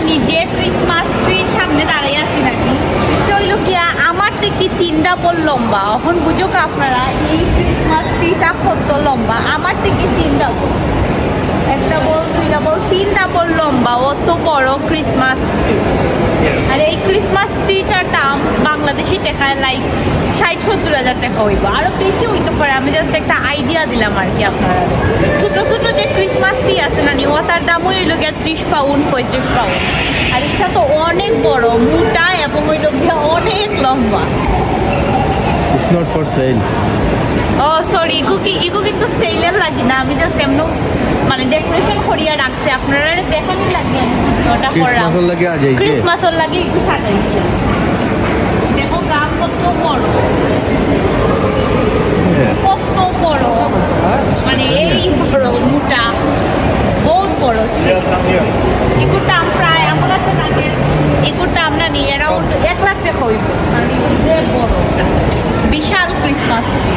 মানে যে ক্রিসমাস ট্রির সামনে দাঁড়িয়ে আছি নাকি হইল গিয়া আমার থেকে 3টা বল লম্বা এখন বুঝো আপনারা এই ক্রিসমাস ট্রিটা কত লম্বা আমার থেকে 3টা বল একটা বল 2টা বল 3টা বল লম্বা অত বড় ক্রিসমাস ট্রি আর এই ক্রিসমাস ট্রিটার দাম বাংলাদেশি টাকায় লাইক 60-70 হাজার টাকা হইব আরো বেশি হইতে পারে আমি জাস্ট একটা আইডিয়া দিলাম আর কি আপনারা ছোট ছোট যে ক্রিসমাস ট্রি আছে না নি ওটার দাম হইল গিয়া 30 পাউন্ড 35 পাউন্ড আর এটা তো অনেক বড় মোটা এবং হইল গিয়া অনেক লম্বা It's not for sale. ও সরি ইগো কিন্তু সেলের লাগে না আমি জাস্ট এমন মানে ডেকোরেশন করিয়া রাখছি আপনারা দেখানি লাগে আমি ওটা করলাম ক্রিসমাসের লাগে আজ এই ক্রিসমাসের লাগে একটু সাজাইছি দেখো গাছ কত বড় কত বড় মানে এই বড় মোটা বহুত বড় এগুলোর দাম প্রায় আমার কাছে লাগে এগুলোর দাম না নিয়ে অ্যারাউন্ড 1 লাখ টাকা হইব মানে বড় বিশাল ক্রিসমাস ট্রি